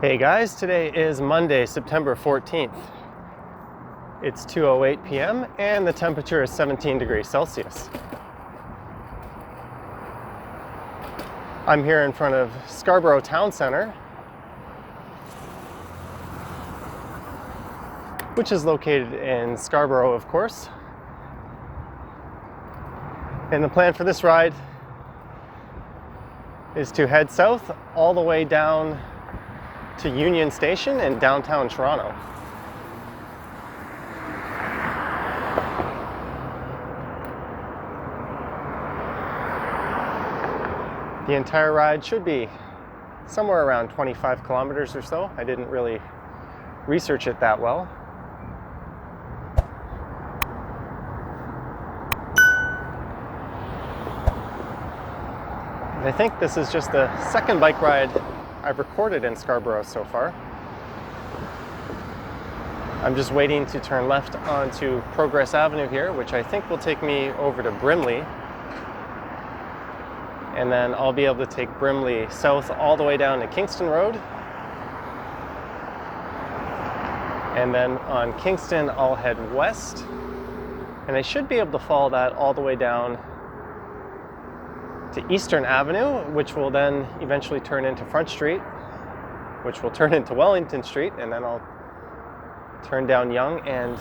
Hey guys, today is Monday, September 14th. It's 2:08 p.m. and the temperature is 17 degrees Celsius. I'm here in front of Scarborough Town Centre, which is located in Scarborough, of course. And the plan for this ride is to head south all the way down to Union Station in downtown Toronto. The entire ride should be somewhere around 25 kilometers or so. I didn't really research it that well. And I think this is just the second bike ride I've recorded in Scarborough so far. I'm just waiting to turn left onto Progress Avenue here, which I think will take me over to Brimley. And then I'll be able to take Brimley south all the way down to Kingston Road. And then on Kingston, I'll head west. And I should be able to follow that all the way down to Eastern Avenue, which will then eventually turn into Front Street, which will turn into Wellington Street, and then I'll turn down Yonge and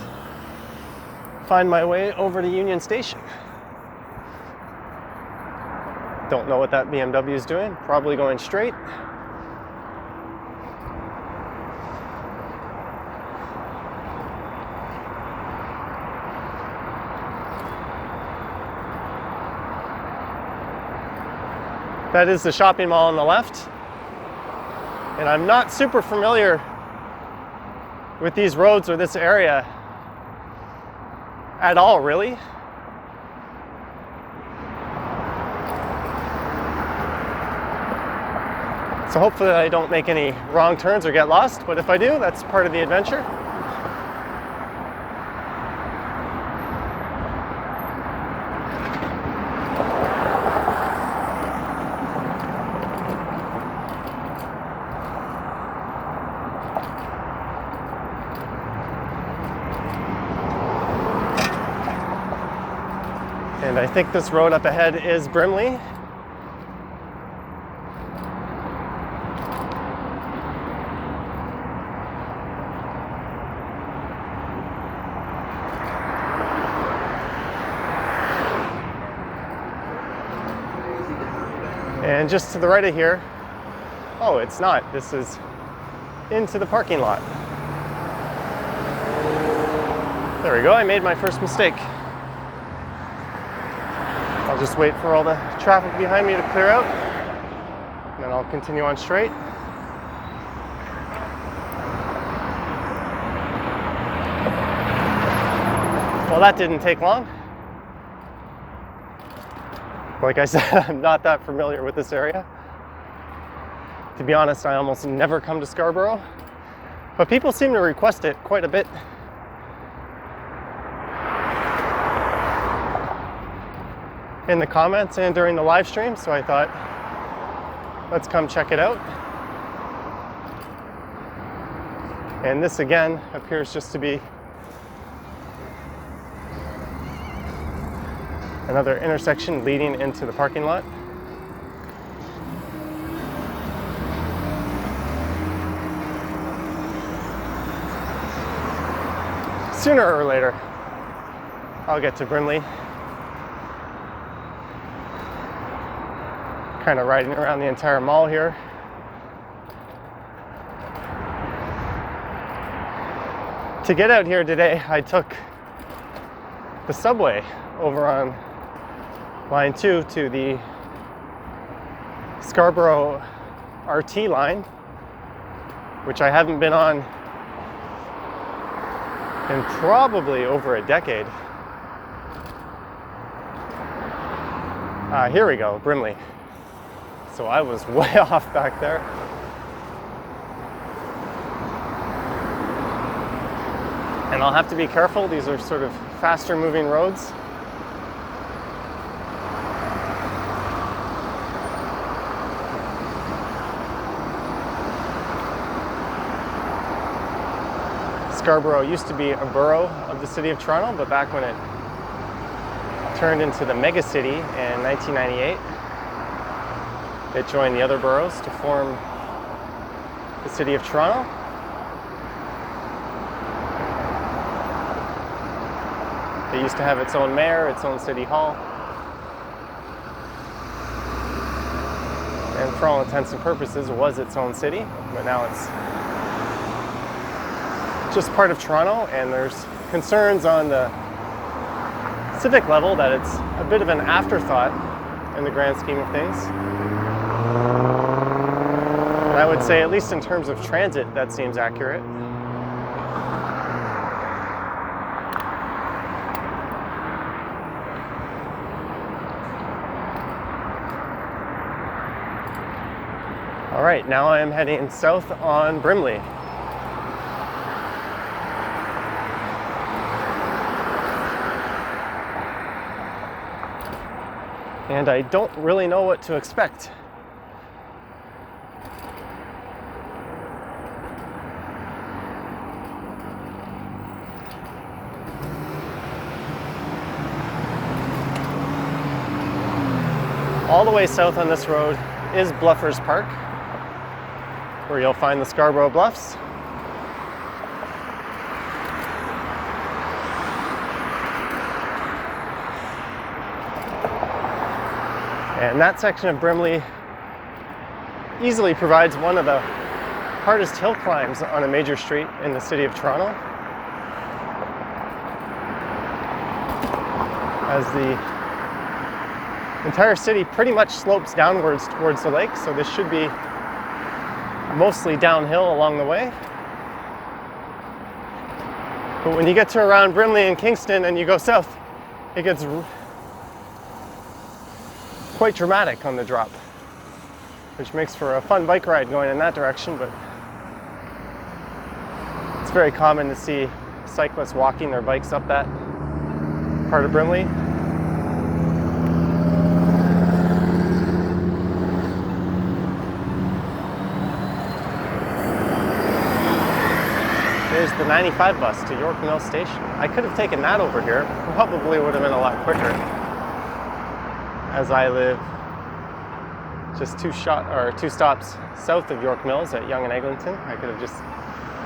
find my way over to Union Station. Don't know what that BMW is doing, probably going straight. That is the shopping mall on the left. And I'm not super familiar with these roads or this area at all, really. So hopefully I don't make any wrong turns or get lost, but if I do, that's part of the adventure. And I think this road up ahead is Brimley. And just to the right of here, oh, it's not. This is into the parking lot. There we go, I made my first mistake. I'll just wait for all the traffic behind me to clear out, and then I'll continue on straight. Well, that didn't take long. Like I said, I'm not that familiar with this area. To be honest, I almost never come to Scarborough, but people seem to request it quite a bit. In the comments and during the live stream, so I thought, let's come check it out. And this again appears just to be another intersection leading into the parking lot. Sooner or later, I'll get to Brimley. Kind of riding around the entire mall here. To get out here today, I took the subway over on line 2 to the Scarborough RT line, which I haven't been on in probably over a decade. Here we go, Brimley. So I was way off back there. And I'll have to be careful. These are sort of faster moving roads. Scarborough used to be a borough of the City of Toronto, but back when it turned into the mega city in 1998, it joined the other boroughs to form the City of Toronto. It used to have its own mayor, its own city hall, and for all intents and purposes it was its own city, but now it's just part of Toronto, and there's concerns on the civic level that it's a bit of an afterthought in the grand scheme of things. And I would say, at least in terms of transit, that seems accurate. All right, now I am heading south on Brimley. And I don't really know what to expect. All the way south on this road is Bluffers Park, where you'll find the Scarborough Bluffs. And that section of Brimley easily provides one of the hardest hill climbs on a major street in the City of Toronto, as the entire city pretty much slopes downwards towards the lake, so this should be mostly downhill along the way. But when you get to around Brimley and Kingston and you go south, it gets quite dramatic on the drop, which makes for a fun bike ride going in that direction, but it's very common to see cyclists walking their bikes up that part of Brimley. There's the 95 bus to York Mill Station. I could have taken that over here, probably would have been a lot quicker, as I live just two stops south of York Mills at Yonge and Eglinton. I could have just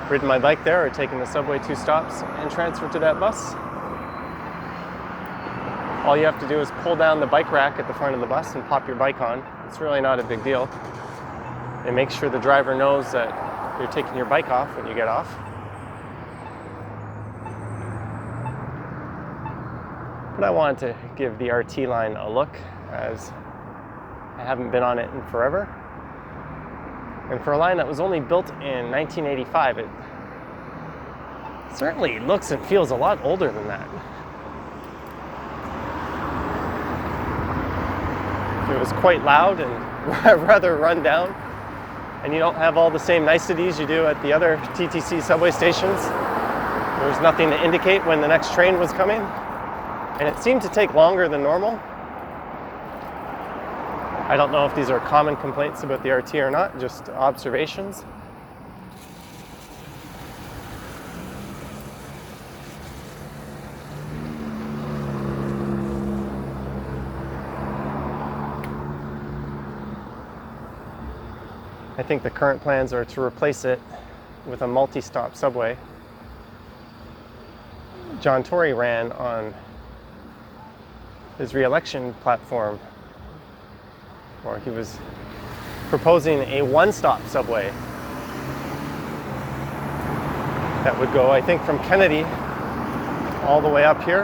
ridden my bike there or taken the subway 2 stops and transferred to that bus. All you have to do is pull down the bike rack at the front of the bus and pop your bike on. It's really not a big deal. And make sure the driver knows that you're taking your bike off when you get off. But I wanted to give the RT line a look, as I haven't been on it in forever. And for a line that was only built in 1985, it certainly looks and feels a lot older than that. It was quite loud and rather run down, and you don't have all the same niceties you do at the other TTC subway stations. There was nothing to indicate when the next train was coming, and it seemed to take longer than normal. I don't know if these are common complaints about the RT or not, just observations. I think the current plans are to replace it with a multi-stop subway. John Tory ran on his re-election platform, or he was proposing a one-stop subway that would go, I think, from Kennedy all the way up here.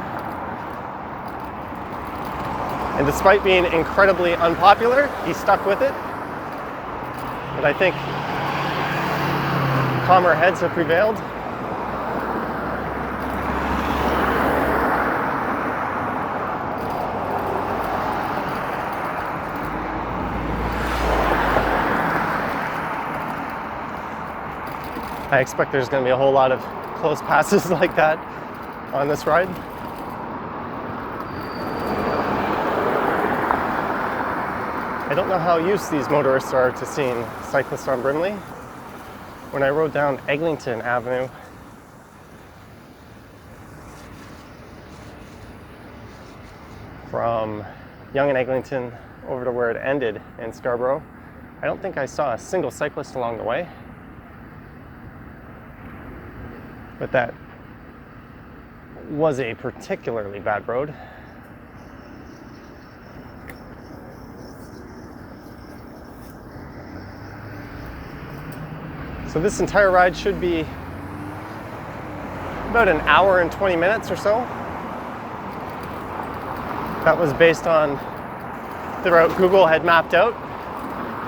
And despite being incredibly unpopular, he stuck with it. But I think calmer heads have prevailed. I expect there's going to be a whole lot of close passes like that on this ride. I don't know how used these motorists are to seeing cyclists on Brimley. When I rode down Eglinton Avenue from Yonge and Eglinton over to where it ended in Scarborough, I don't think I saw a single cyclist along the way. But that was a particularly bad road. So this entire ride should be about an hour and 20 minutes or so. That was based on the route Google had mapped out.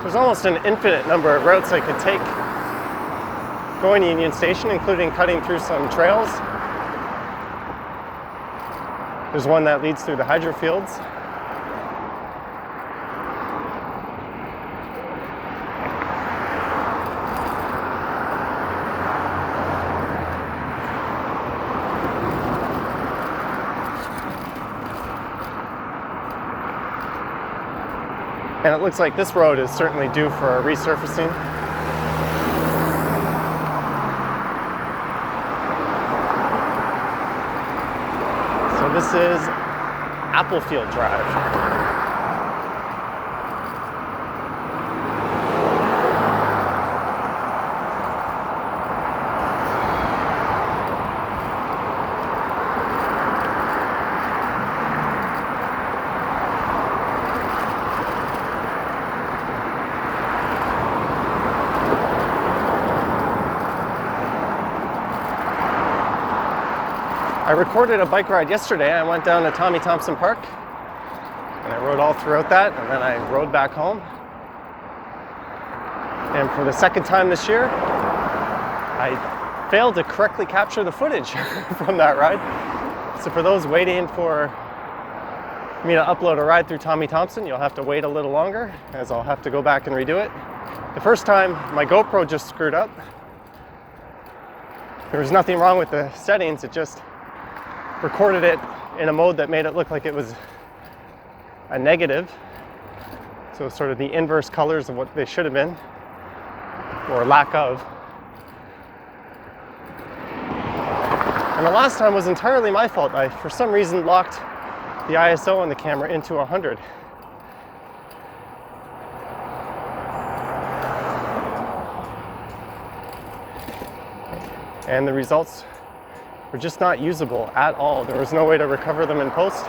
There's almost an infinite number of routes I could take going to Union Station, including cutting through some trails. There's one that leads through the hydro fields. And it looks like this road is certainly due for a resurfacing. So this is Applefield Drive. I recorded a bike ride yesterday. I went down to Tommy Thompson Park and I rode all throughout that, and then I rode back home. And for the second time this year, I failed to correctly capture the footage from that ride. So for those waiting for me to upload a ride through Tommy Thompson, you'll have to wait a little longer, as I'll have to go back and redo it. The first time, my GoPro just screwed up. There was nothing wrong with the settings, it just recorded it in a mode that made it look like it was a negative. So sort of the inverse colors of what they should have been, or lack of. And the last time was entirely my fault. I, for some reason, locked the ISO on the camera into 100. And the results were just not usable at all. There was no way to recover them in post.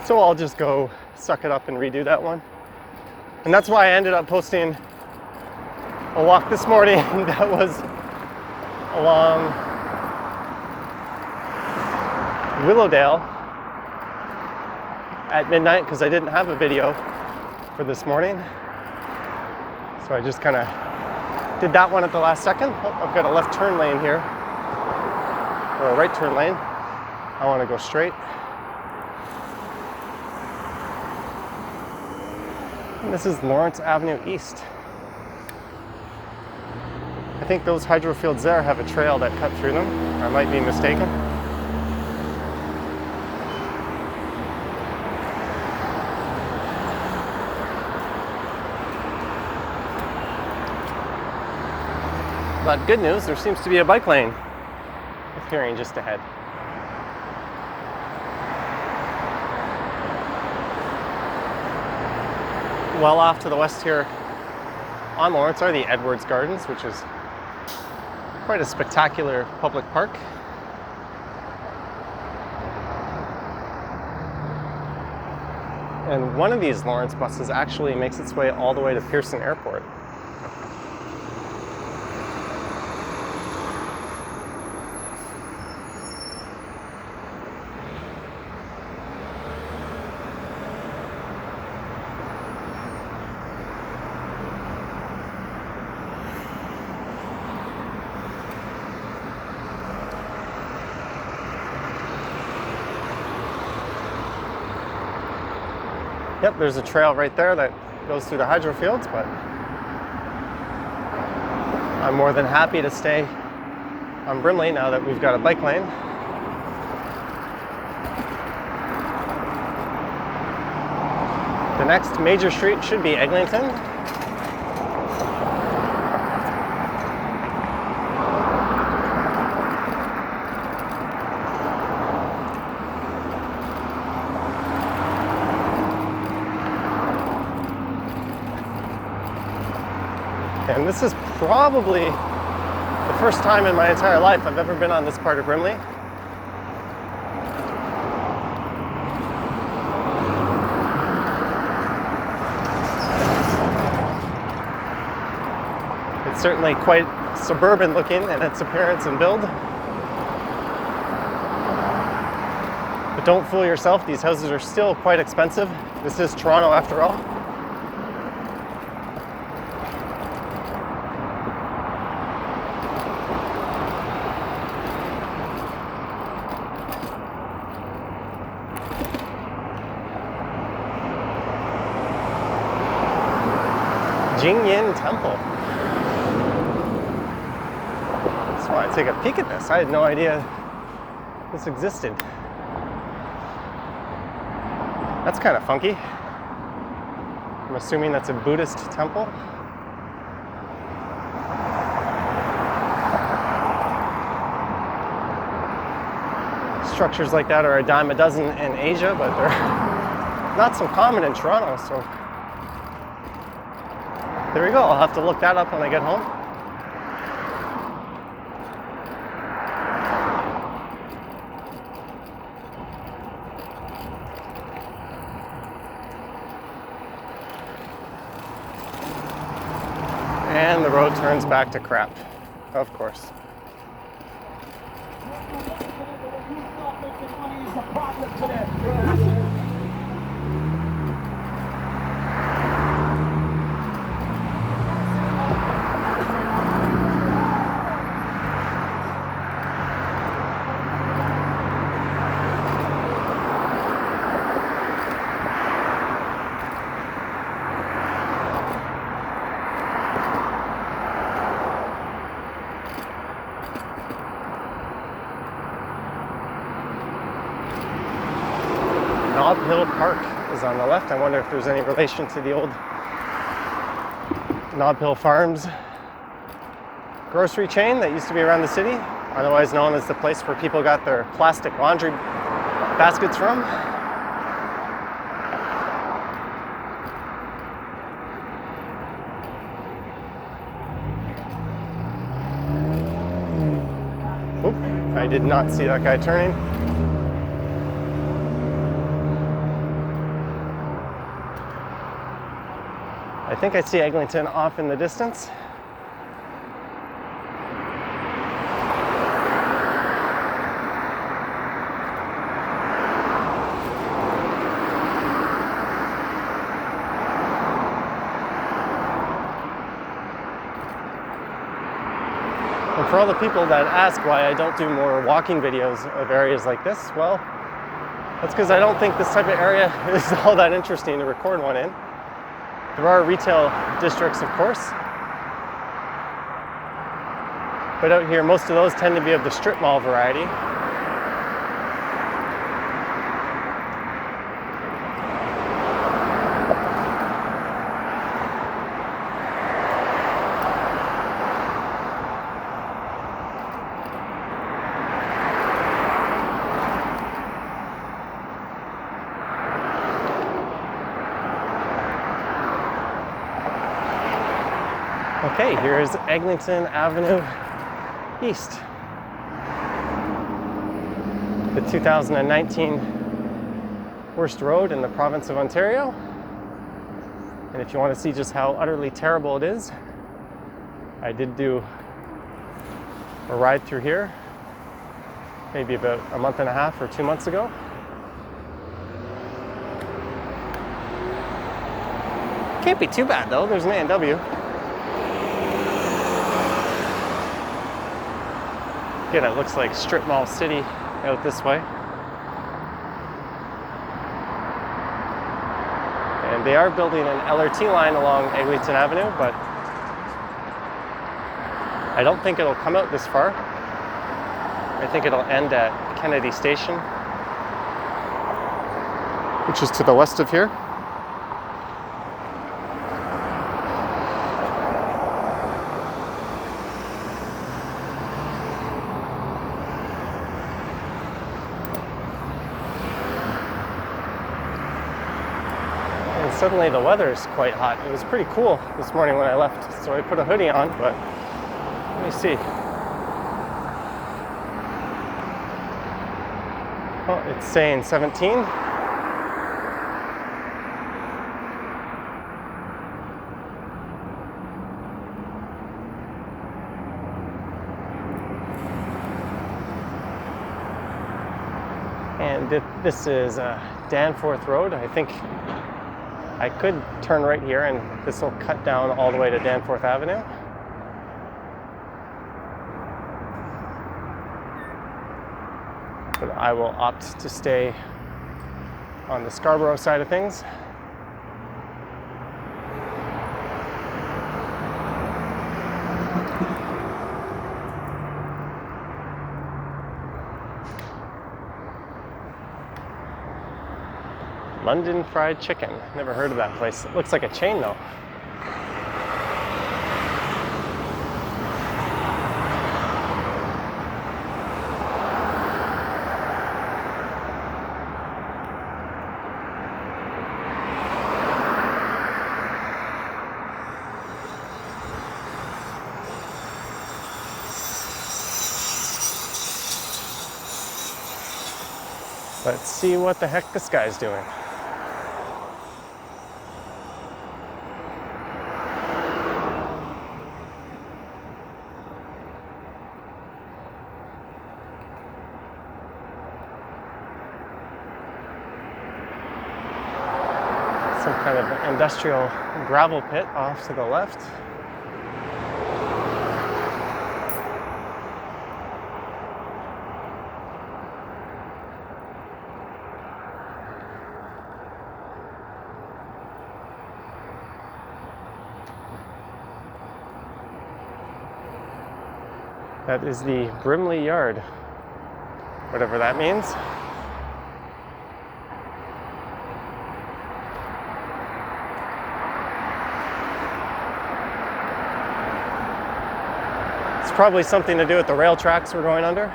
So I'll just go suck it up and redo that one. And that's why I ended up posting a walk this morning that was along Willowdale at midnight, because I didn't have a video for this morning. So I just kind of did that one at the last second. Oh, I've got a left turn lane here, or a right turn lane. I want to go straight. And this is Lawrence Avenue East. I think those hydro fields there have a trail that cut through them. I might be mistaken. But good news, there seems to be a bike lane appearing just ahead. Well off to the west here on Lawrence are the Edwards Gardens, which is quite a spectacular public park. And one of these Lawrence buses actually makes its way all the way to Pearson Airport. Yep, there's a trail right there that goes through the hydro fields, but I'm more than happy to stay on Brimley now that we've got a bike lane. The next major street should be Eglinton. And this is probably the first time in my entire life I've ever been on this part of Brimley. It's certainly quite suburban looking in its appearance and build. But don't fool yourself, these houses are still quite expensive. This is Toronto after all. Jingyin Temple. Just want to take a peek at this. I had no idea this existed. That's kind of funky. I'm assuming that's a Buddhist temple. Structures like that are a dime a dozen in Asia, but they're not so common in Toronto, so there we go. I'll have to look that up when I get home. And the road turns back to crap, of course. Nob Hill Park is on the left. I wonder if there's any relation to the old Nob Hill Farms grocery chain that used to be around the city, otherwise known as the place where people got their plastic laundry baskets from. Oop, I did not see that guy turning. I think I see Eglinton off in the distance. And for all the people that ask why I don't do more walking videos of areas like this, well, that's because I don't think this type of area is all that interesting to record one in. There are retail districts, of course, but out here most of those tend to be of the strip mall variety. Okay, here's Eglinton Avenue East. The 2019 worst road in the province of Ontario. And if you want to see just how utterly terrible it is, I did do a ride through here maybe about a month and a half or 2 months ago. Can't be too bad though, there's an A&W. Again, it looks like Strip Mall City out this way. And they are building an LRT line along Eglinton Avenue, but I don't think it'll come out this far. I think it'll end at Kennedy Station, which is to the west of here. Suddenly the weather's quite hot. It was pretty cool this morning when I left, so I put a hoodie on, but let me see. Oh, it's saying 17. And this is Danforth Road. I think I could turn right here and this will cut down all the way to Danforth Avenue. But I will opt to stay on the Scarborough side of things. London Fried Chicken. Never heard of that place. It looks like a chain though. Let's see what the heck this guy's doing. Some kind of industrial gravel pit off to the left. That is the Brimley Yard, whatever that means. It's probably something to do with the rail tracks we're going under.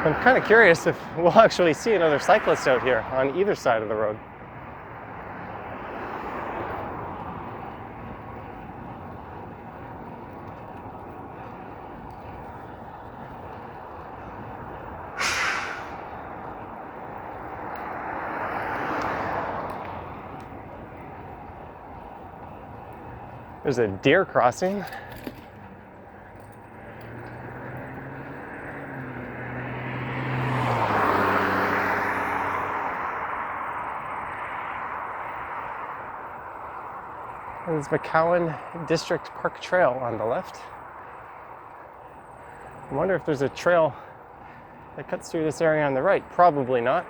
I'm kind of curious if we'll actually see another cyclist out here on either side of the road. There's a deer crossing. There's McCowan District Park Trail on the left. I wonder if there's a trail that cuts through this area on the right. Probably not.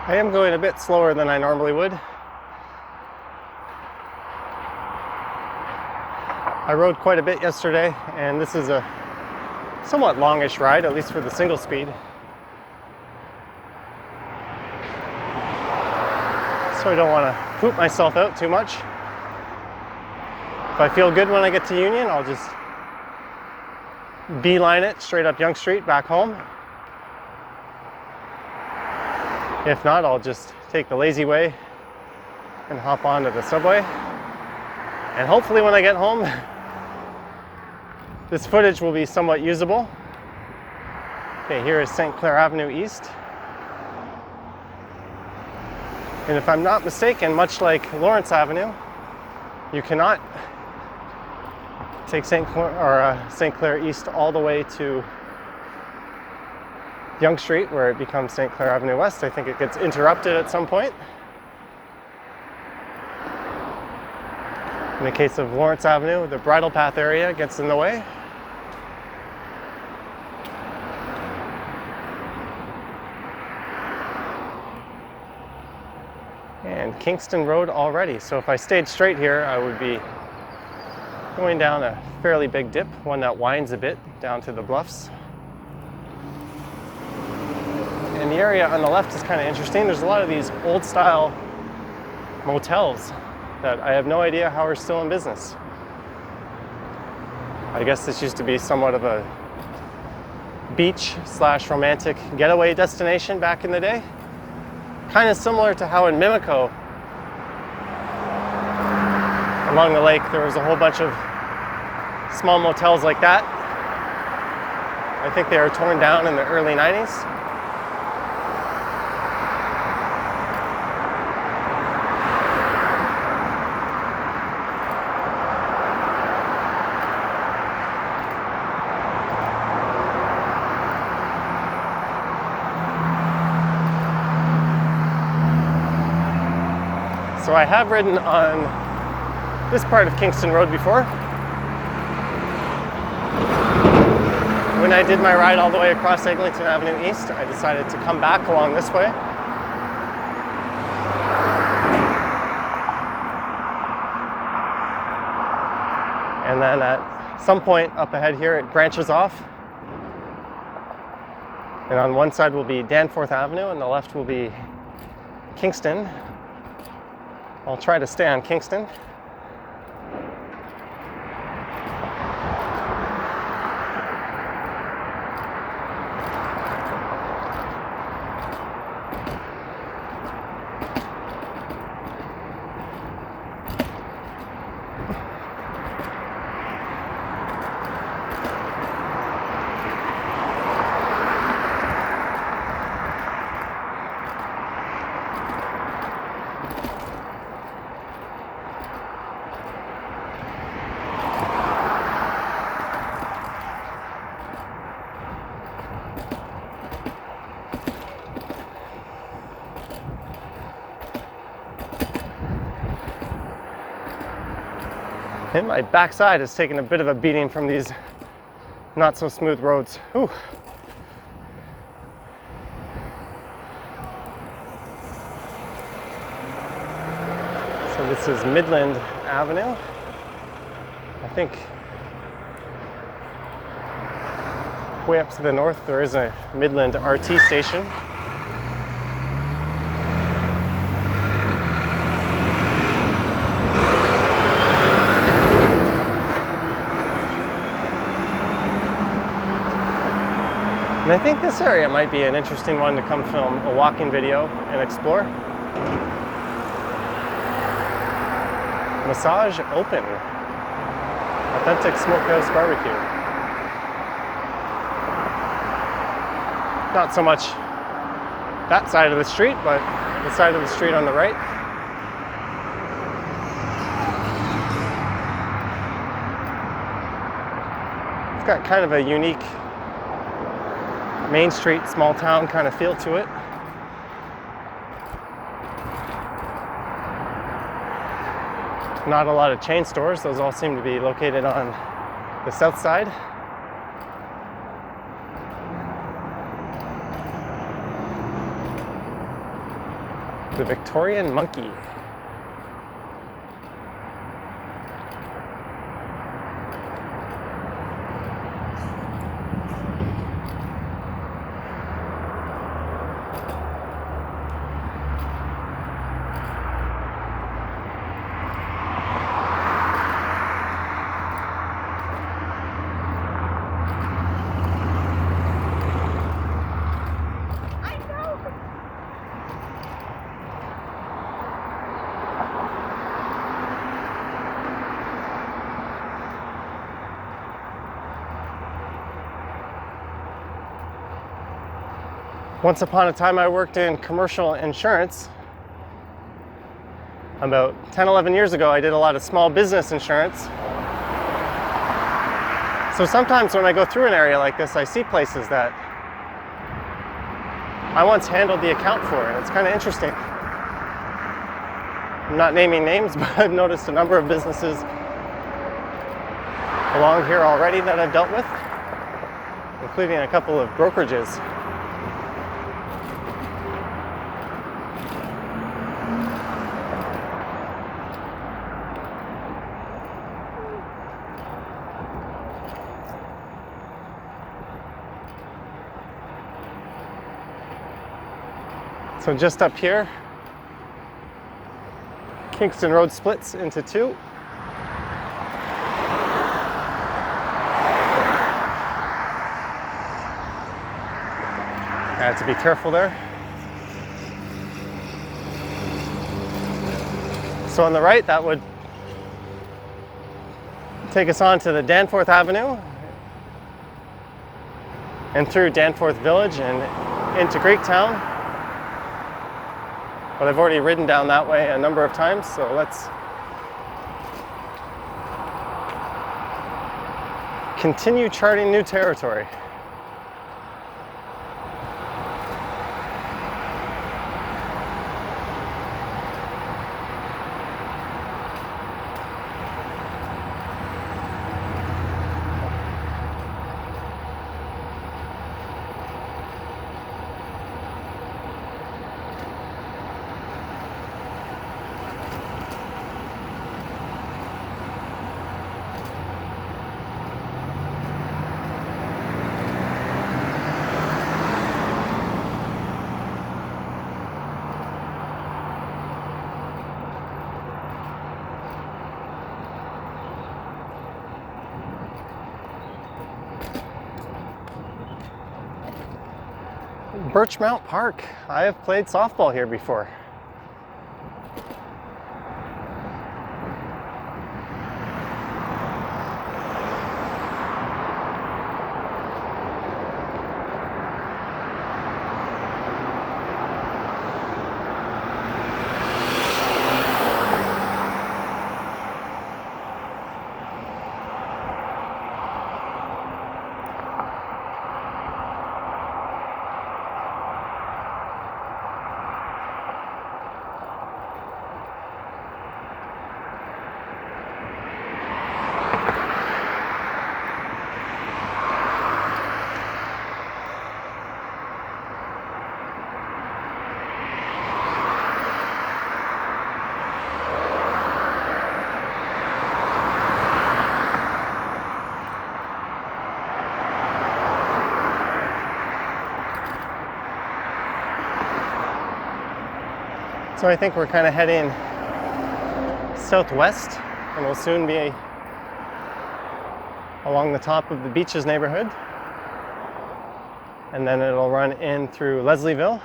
I am going a bit slower than I normally would. I rode quite a bit yesterday, and this is a somewhat longish ride, at least for the single speed. So I don't want to poop myself out too much. If I feel good when I get to Union, I'll just beeline it straight up Yonge Street back home. If not, I'll just take the lazy way and hop onto the subway. And hopefully when I get home, this footage will be somewhat usable. Okay, here is St. Clair Avenue East. And if I'm not mistaken, much like Lawrence Avenue, you cannot take St. Clair East all the way to Yonge Street, where it becomes St. Clair Avenue West. I think it gets interrupted at some point. In the case of Lawrence Avenue, the bridle path area gets in the way. And Kingston Road already. So if I stayed straight here, I would be going down a fairly big dip, one that winds a bit down to the bluffs. And the area on the left is kind of interesting. There's a lot of these old style motels that I have no idea how are still in business. I guess this used to be somewhat of a beach/romantic getaway destination back in the day. Kind of similar to how in Mimico, along the lake, there was a whole bunch of small motels like that. I think they were torn down in the early 90s. So I have ridden on this part of Kingston Road before. When I did my ride all the way across Eglinton Avenue East, I decided to come back along this way. And then at some point up ahead here, it branches off. And on one side will be Danforth Avenue, and the left will be Kingston. I'll try to stay on Kingston. And my backside has taken a bit of a beating from these not so smooth roads. Ooh. So this is Midland Avenue. I think way up to the north there is a Midland RT station. And I think this area might be an interesting one to come film a walking video and explore. Massage Open. Authentic Smokehouse Barbecue. Not so much that side of the street, but the side of the street on the right. It's got kind of a unique Main Street, small town kind of feel to it. Not a lot of chain stores. Those all seem to be located on the south side. The Victorian Monkey. Once upon a time, I worked in commercial insurance. About 10, 11 years ago, I did a lot of small business insurance. So sometimes when I go through an area like this, I see places that I once handled the account for, and it's kind of interesting. I'm not naming names, but I've noticed a number of businesses along here already that I've dealt with, including a couple of brokerages. So just up here, Kingston Road splits into two. I had to be careful there. So on the right, that would take us on to the Danforth Avenue and through Danforth Village and into Greektown. But I've already ridden down that way a number of times, so let's continue charting new territory. Birchmount Park. I have played softball here before. So I think we're kind of heading southwest, and we'll soon be along the top of the Beaches neighborhood. And then it'll run in through Leslieville.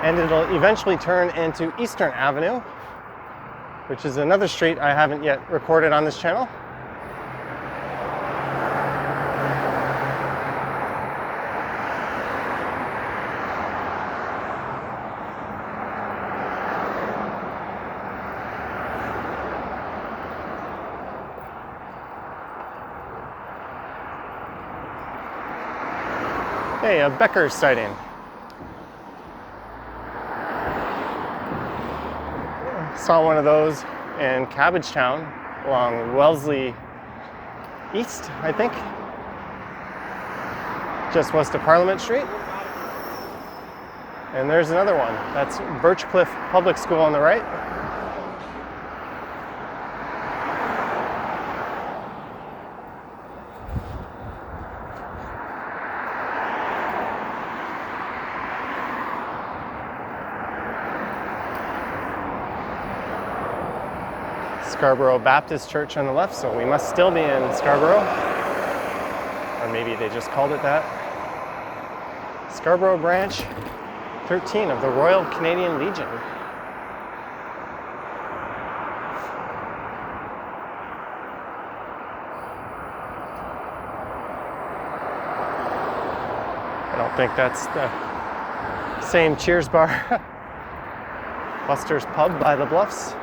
And it'll eventually turn into Eastern Avenue, which is another street I haven't yet recorded on this channel. Hey, a Becker sighting. Saw one of those in Cabbagetown along Wellesley East, I think, just west of Parliament Street. And there's another one. That's Birchcliff Public School on the right. Scarborough Baptist Church on the left, so we must still be in Scarborough. Or maybe they just called it that. Scarborough Branch 13 of the Royal Canadian Legion. don't think that's the same Cheers bar. Buster's Pub by the Bluffs.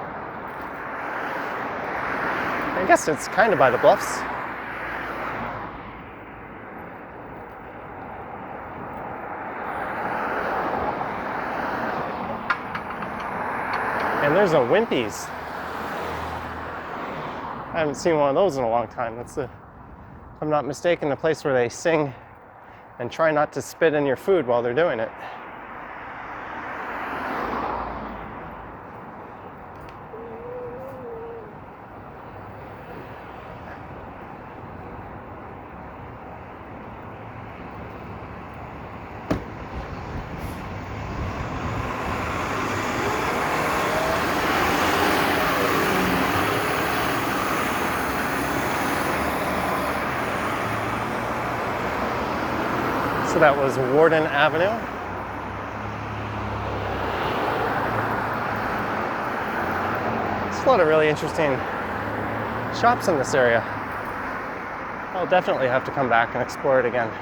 I guess it's kind of by the Bluffs. And there's a Wimpy's. I haven't seen one of those in a long time. That's if I'm not mistaken, the place where they sing and try not to spit in your food while they're doing it. So that was Warden Avenue. There's a lot of really interesting shops in this area. I'll definitely have to come back and explore it again.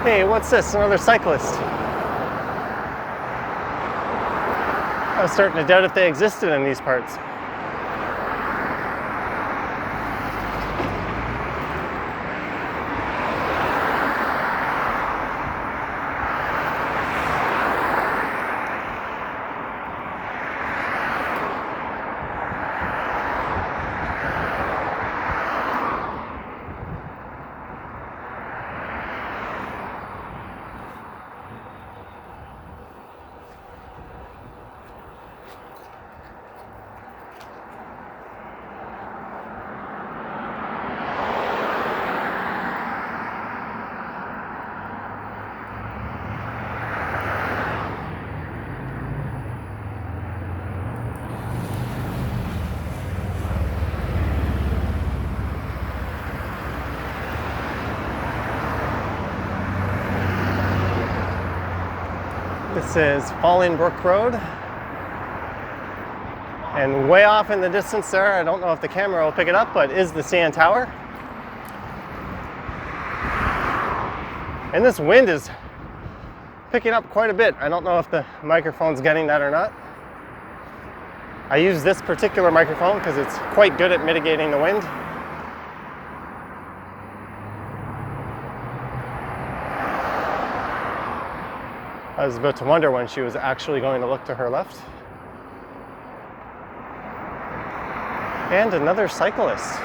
Hey, what's this? Another cyclist. I was starting to doubt if they existed in these parts. This is Fallingbrook Road. And way off in the distance there, I don't know if the camera will pick it up, but is the CN Tower. And this wind is picking up quite a bit. I don't know if the microphone's getting that or not. I use this particular microphone because it's quite good at mitigating the wind. I was about to wonder when she was actually going to look to her left. And another cyclist.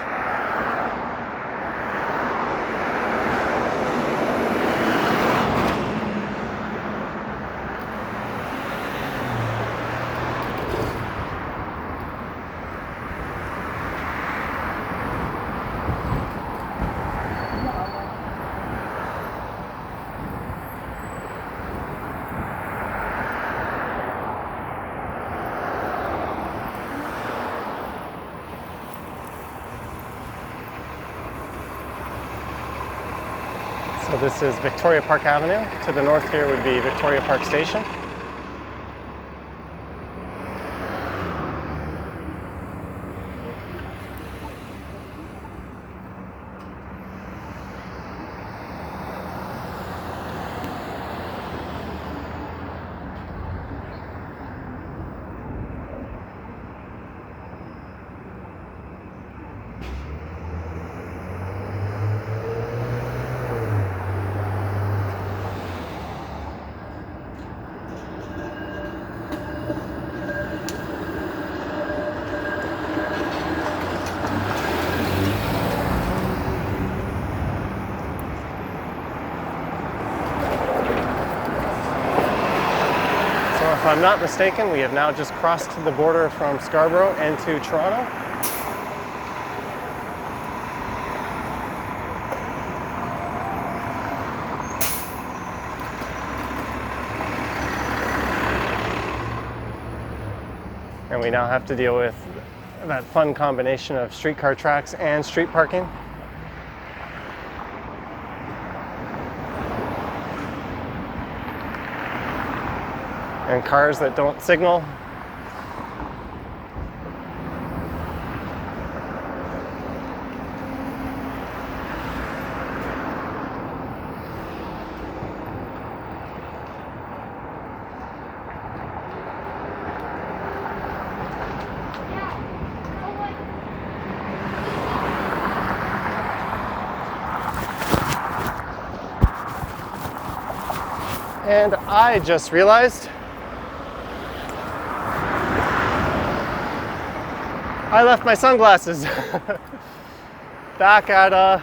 So this is Victoria Park Avenue. To the north here would be Victoria Park Station. I'm not mistaken, we have now just crossed the border from Scarborough into Toronto. And we now have to deal with that fun combination of streetcar tracks and street parking. And cars that don't signal. And I just realized I left my sunglasses back at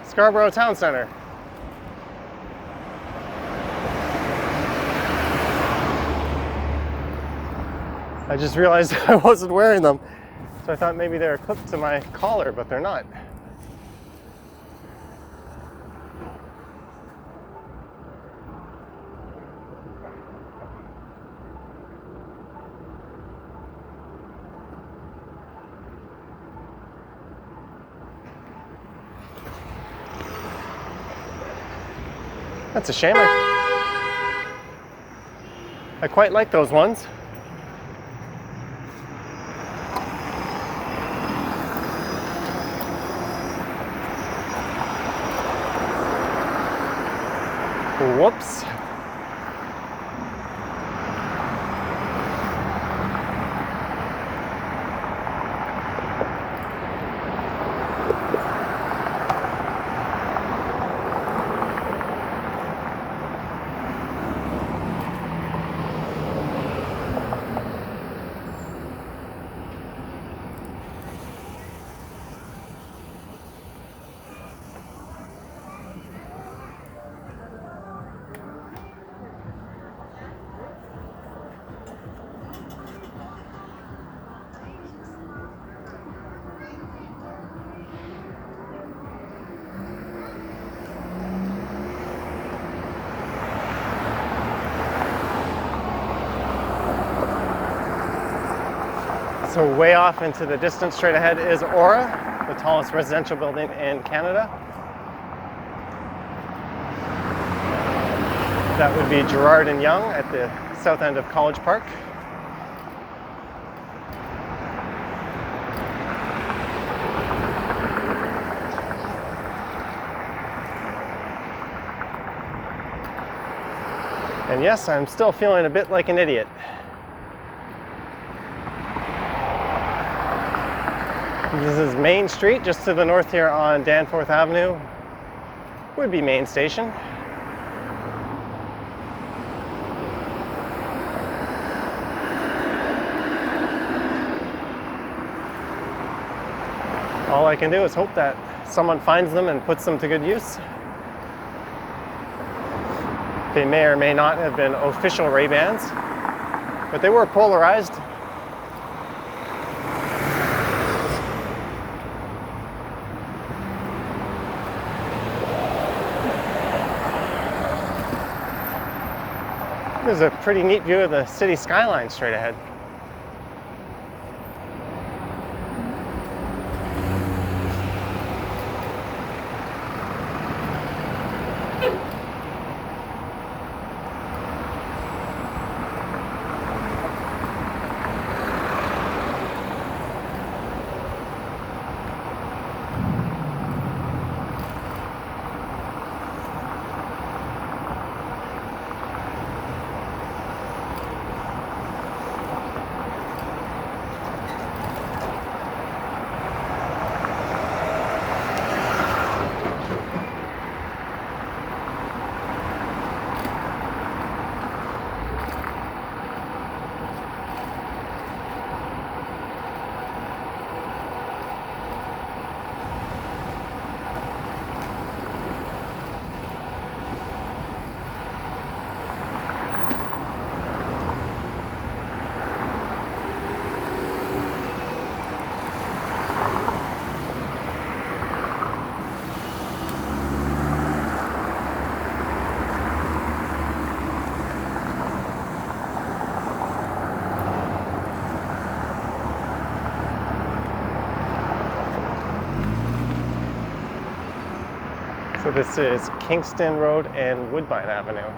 Scarborough Town Centre. I just realized I wasn't wearing them, so I thought maybe they were clipped to my collar, but they're not. That's a shame. I quite like those ones. Whoops. So way off into the distance straight ahead is Aura, the tallest residential building in Canada. That would be Gerrard and Yonge at the south end of College Park. And yes, I'm still feeling a bit like an idiot. This is Main Street, just to the north here on Danforth Avenue would be Main Station. All I can do is hope that someone finds them and puts them to good use. They may or may not have been official Ray-Bans, but they were polarized. There's a pretty neat view of the city skyline straight ahead. So this is Kingston Road and Woodbine Avenue.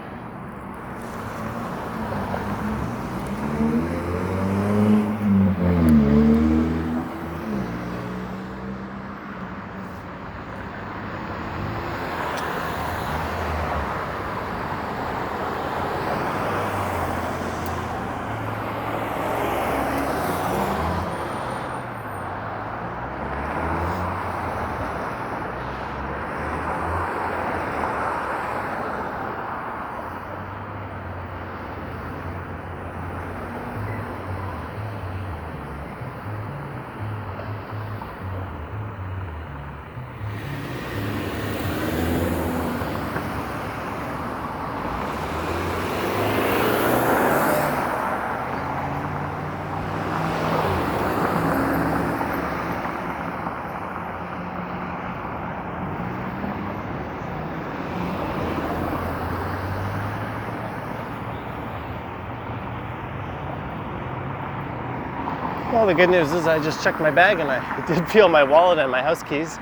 Well, the good news is I just checked my bag and I did feel my wallet and my house keys.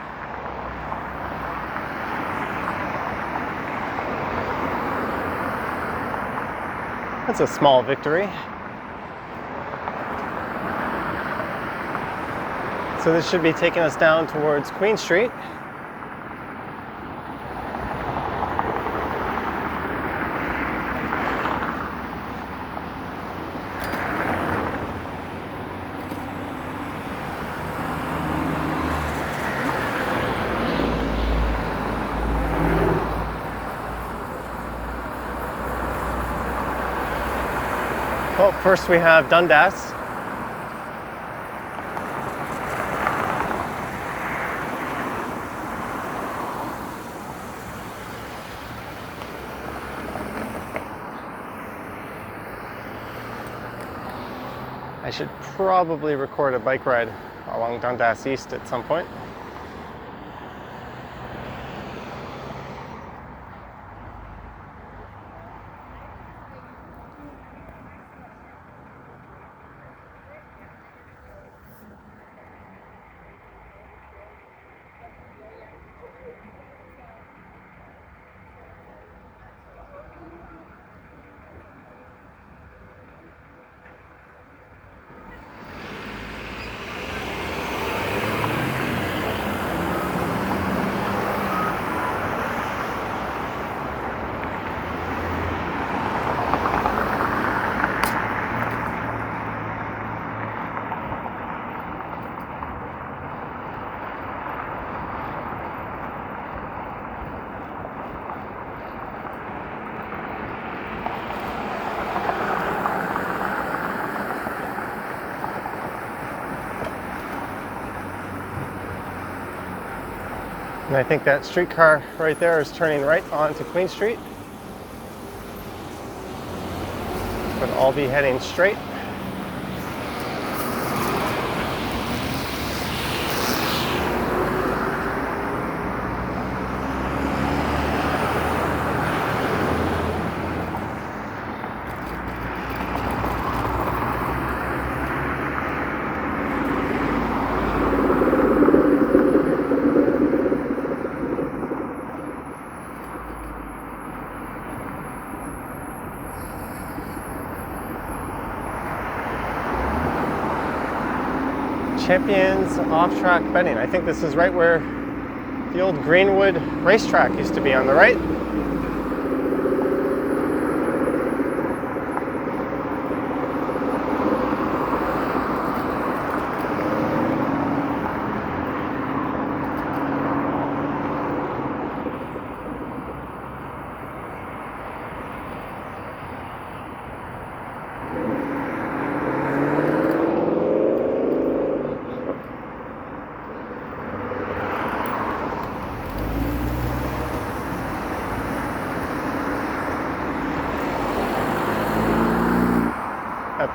That's a small victory. So this should be taking us down towards Queen Street. Well, first we have Dundas. I should probably record a bike ride along Dundas East at some point. And I think that streetcar right there is turning right onto Queen Street. But I'll be heading straight. Champions off-track betting. I think this is right where the old Greenwood racetrack used to be, on the right.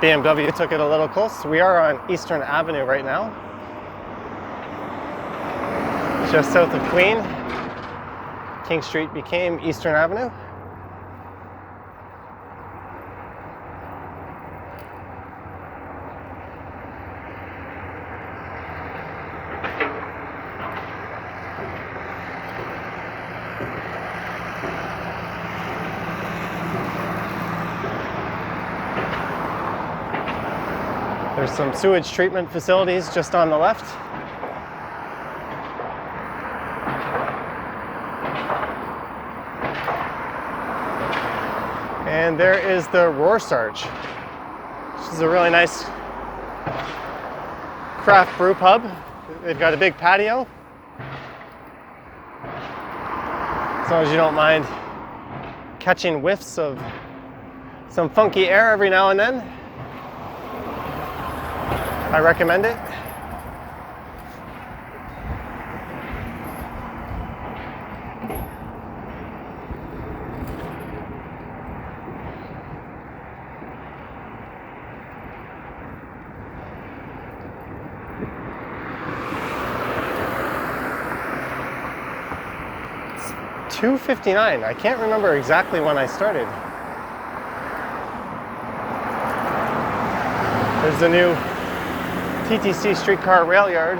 BMW took it a little close. We are on Eastern Avenue right now, just south of Queen. King Street became Eastern Avenue. There's some sewage treatment facilities just on the left. And there is the Roorsarge, which is a really nice craft brew pub. They've got a big patio. As long as you don't mind catching whiffs of some funky air every now and then, I recommend it. It's 2:59. I can't remember exactly when I started. There's the new TTC streetcar rail yard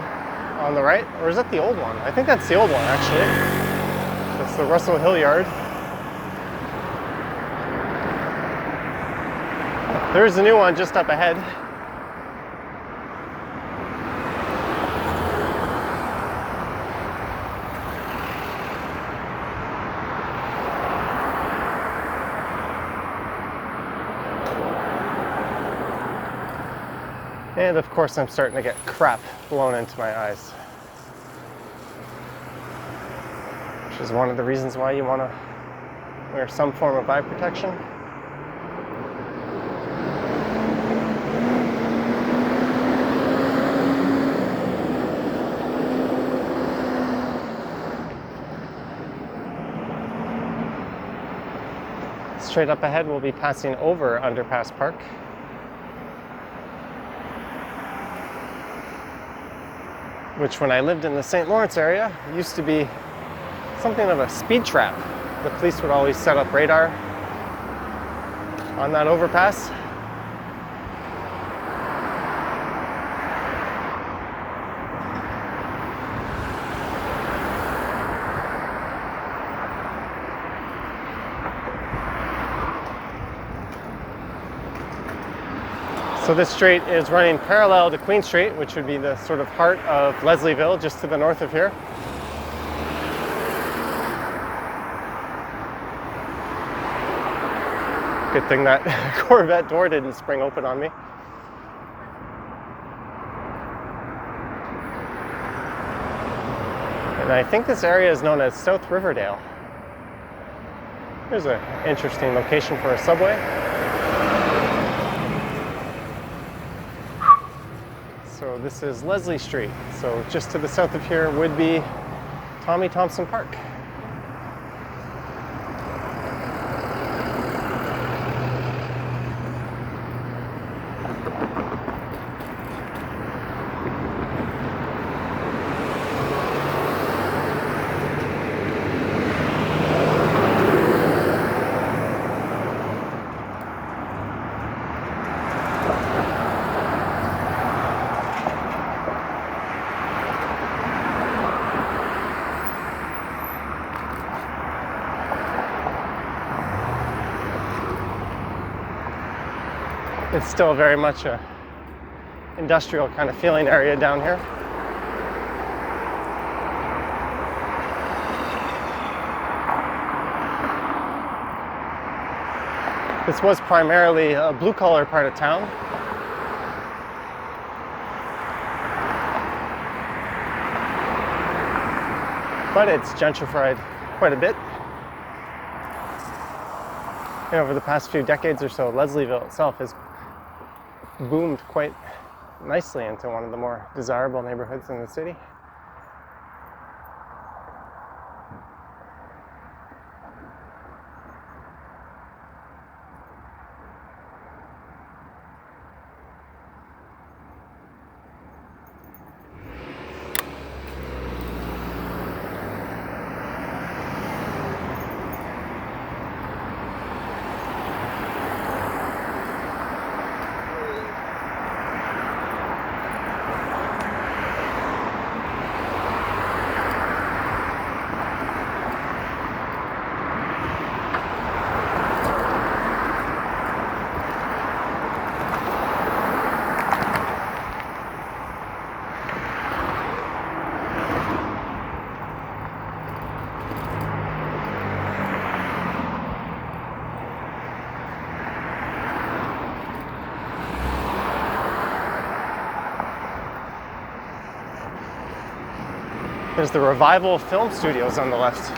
on the right, or is that the old one? I think that's the old one, actually. That's the Russell Hill yard. There's the new one just up ahead. And of course I'm starting to get crap blown into my eyes, which is one of the reasons why you want to wear some form of eye protection. Straight up ahead we'll be passing over Underpass Park. Which, when I lived in the St. Lawrence area, used to be something of a speed trap. The police would always set up radar on that overpass. So this street is running parallel to Queen Street, which would be the sort of heart of Leslieville, just to the north of here. Good thing that Corvette door didn't spring open on me. And I think this area is known as South Riverdale. Here's an interesting location for a subway. So this is Leslie Street. So just to the south of here would be Tommy Thompson Park. It's still very much a industrial kind of feeling area down here. This was primarily a blue-collar part of town. But it's gentrified quite a bit. And over the past few decades or so, Leslieville itself has boomed quite nicely into one of the more desirable neighborhoods in the city. There's the Revival Film Studios on the left.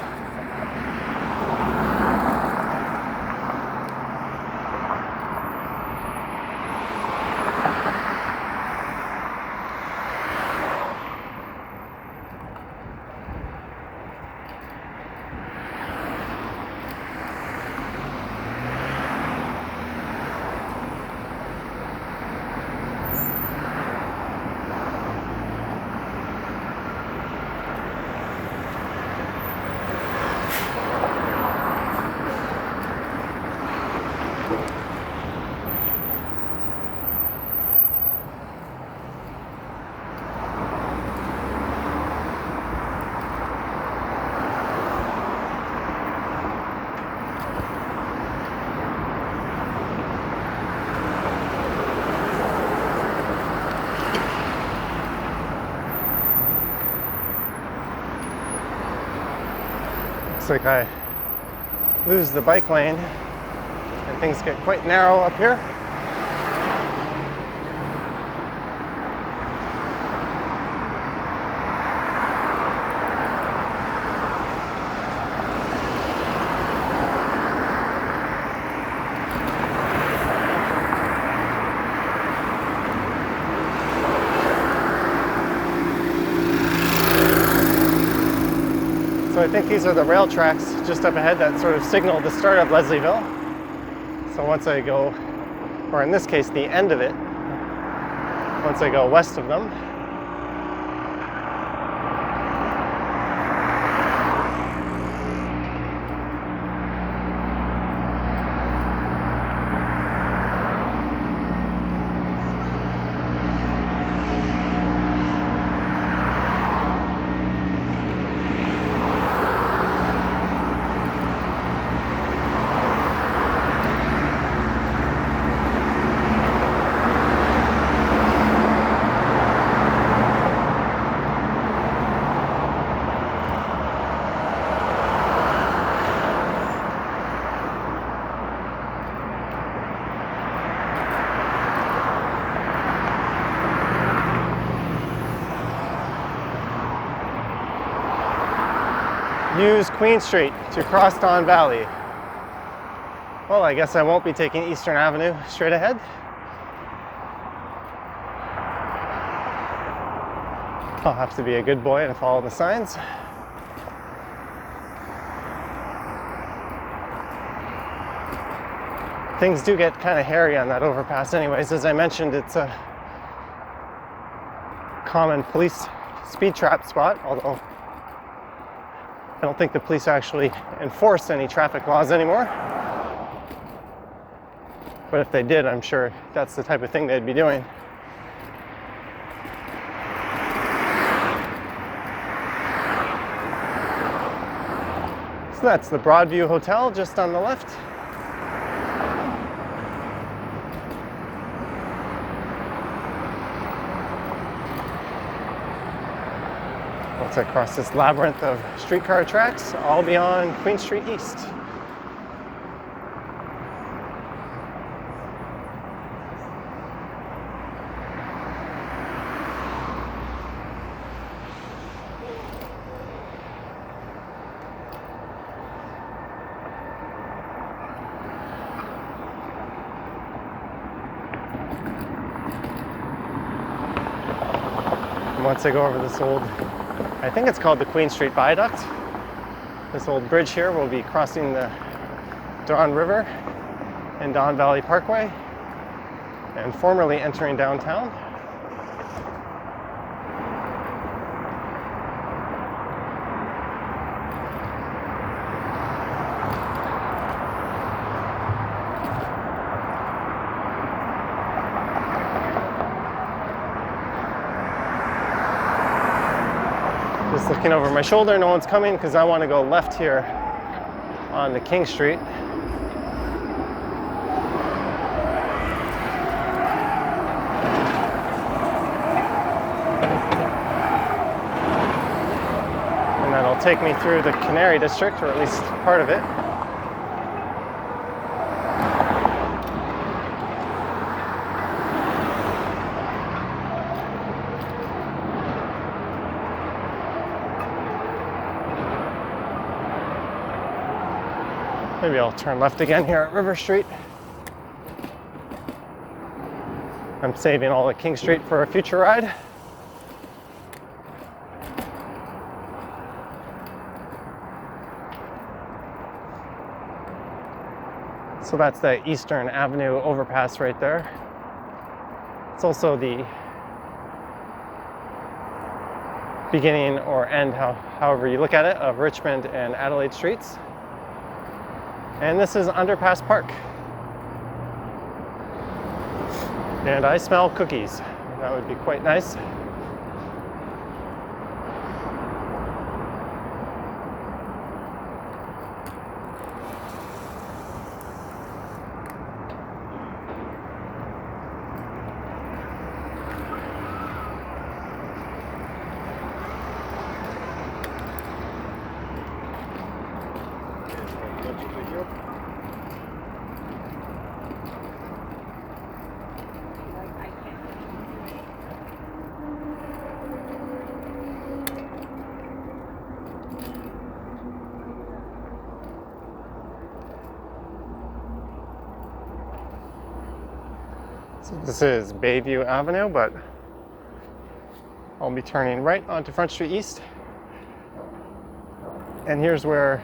Looks like I lose the bike lane and things get quite narrow up here. So I think these are the rail tracks just up ahead that sort of signal the start of Leslieville. So once I go, or in this case, the end of it, once I go west of them, use Queen Street to cross Don Valley. Well, I guess I won't be taking Eastern Avenue straight ahead. I'll have to be a good boy and follow the signs. Things do get kind of hairy on that overpass anyways. As I mentioned, it's a common police speed trap spot, although I don't think the police actually enforce any traffic laws anymore. But if they did, I'm sure that's the type of thing they'd be doing. So that's the Broadview Hotel just on the left. Once I cross this labyrinth of streetcar tracks, I'll be on Queen Street East. And once I go over this old, I think it's called the Queen Street Viaduct. This old bridge here will be crossing the Don River and Don Valley Parkway and formerly entering downtown. Just looking over my shoulder, no one's coming because I want to go left here on the King Street. And that'll take me through the Canary District, or at least part of it. Maybe I'll turn left again here at River Street. I'm saving all of King Street for a future ride. So that's the Eastern Avenue overpass right there. It's also the beginning or end, however you look at it, of Richmond and Adelaide Streets. And this is Underpass Park. And I smell cookies. That would be quite nice. So this is Bayview Avenue, but I'll be turning right onto Front Street East. And here's where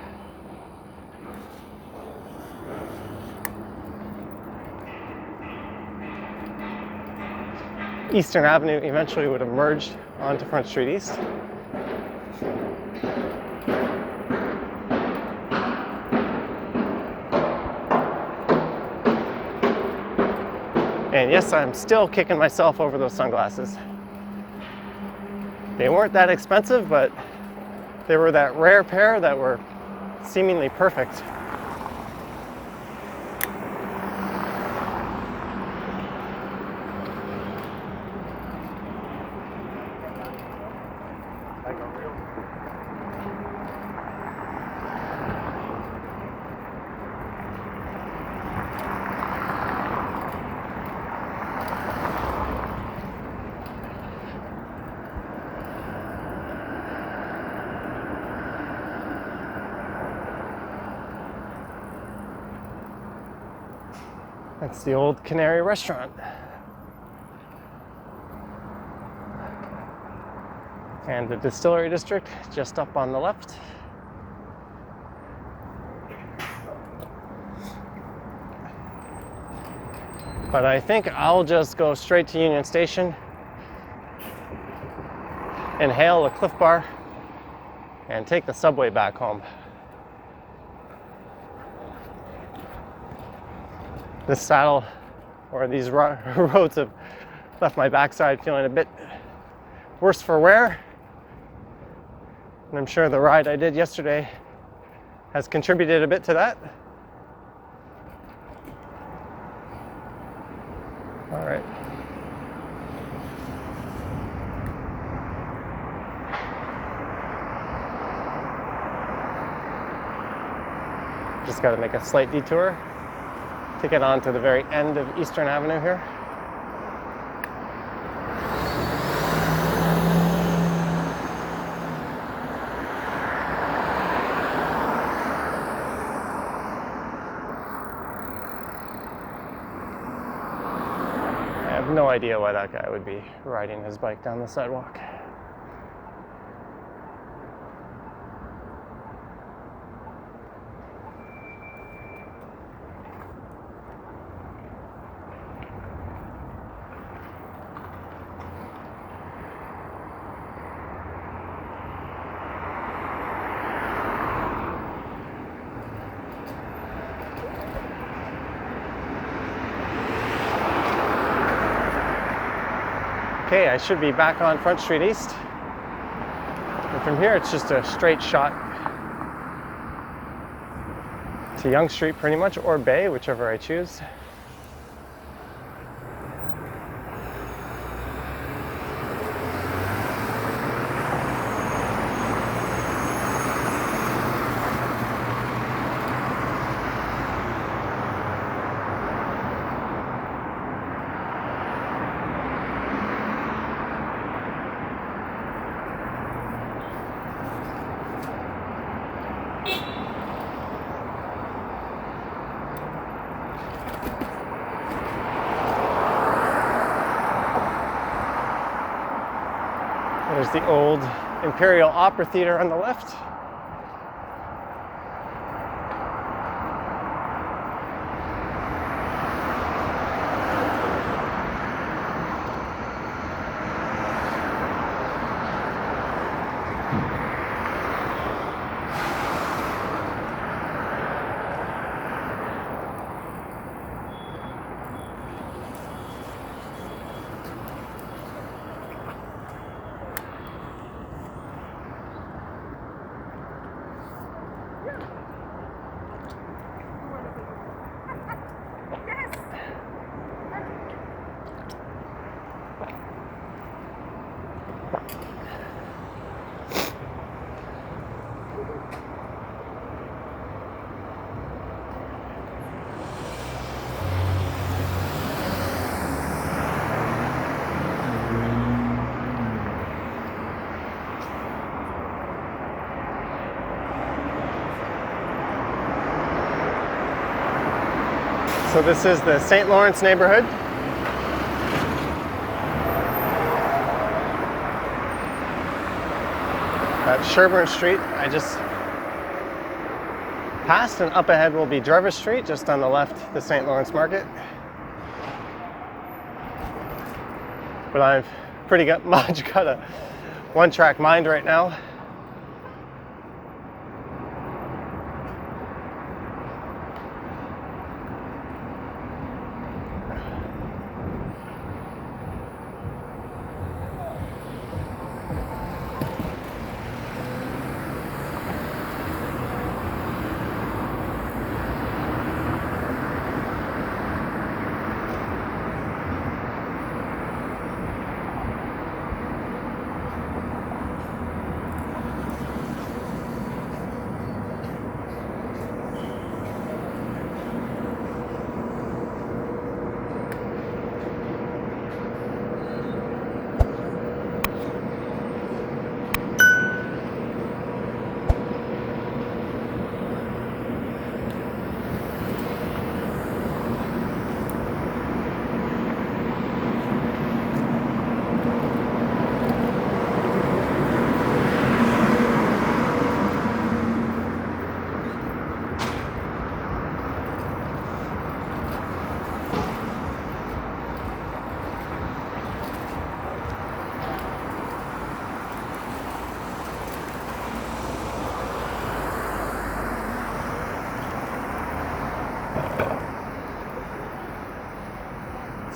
Eastern Avenue eventually would have merged onto Front Street East. And yes, I'm still kicking myself over those sunglasses. They weren't that expensive, but they were that rare pair that were seemingly perfect. That's the old Canary restaurant. And the distillery district just up on the left. But I think I'll just go straight to Union Station and hail a Cliff Bar and take the subway back home. This saddle, or these roads, have left my backside feeling a bit worse for wear. And I'm sure the ride I did yesterday has contributed a bit to that. All right. Just got to make a slight detour to get on to the very end of Eastern Avenue here. I have no idea why that guy would be riding his bike down the sidewalk. Okay, I should be back on Front Street East. And from here, it's just a straight shot to Yonge Street pretty much, or Bay, whichever I choose. There's the old Imperial Opera Theatre on the left. So this is the St. Lawrence neighborhood. At Scarborough Street, I just passed, and up ahead will be Jarvis Street, just on the left, the St. Lawrence Market. But I've pretty much got a one-track mind right now.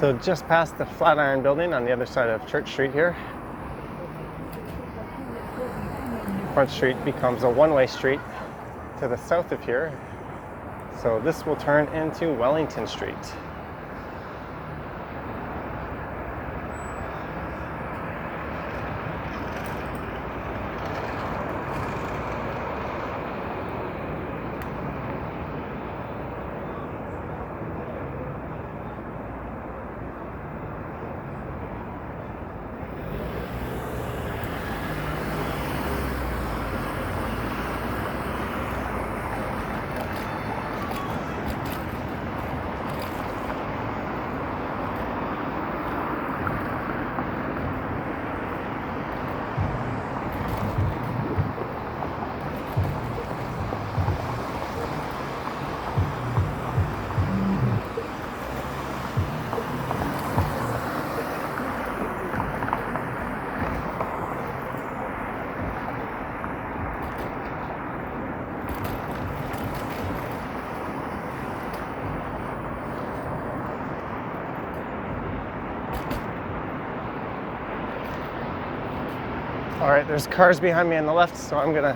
So just past the Flatiron Building on the other side of Church Street here. Front Street becomes a one-way street to the south of here. So this will turn into Wellington Street. All right, there's cars behind me on the left, so I'm gonna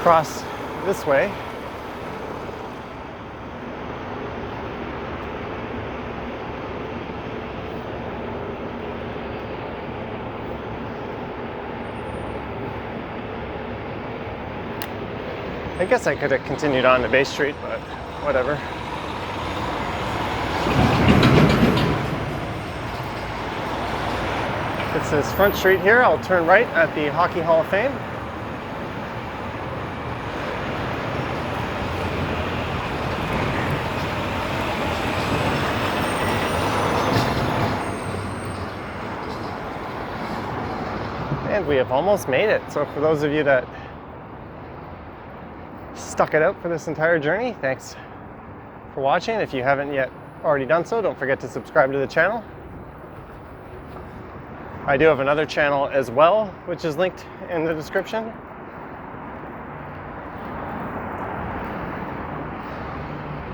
cross this way. I guess I could have continued on to Bay Street, but whatever. This is Front Street here. I'll turn right at the Hockey Hall of Fame. And we have almost made it. So for those of you that stuck it out for this entire journey, thanks for watching. If you haven't yet already done so, don't forget to subscribe to the channel. I do have another channel as well, which is linked in the description.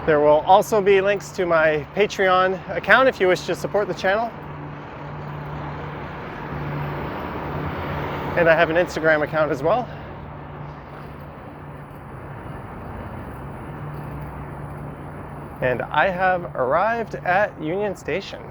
There will also be links to my Patreon account if you wish to support the channel. And I have an Instagram account as well. And I have arrived at Union Station.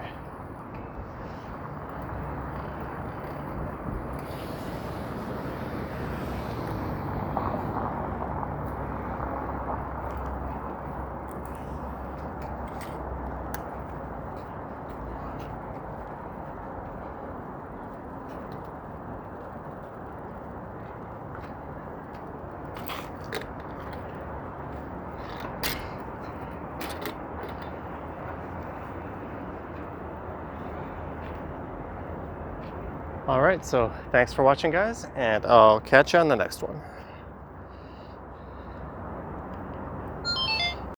All right, so thanks for watching, guys, and I'll catch you on the next one.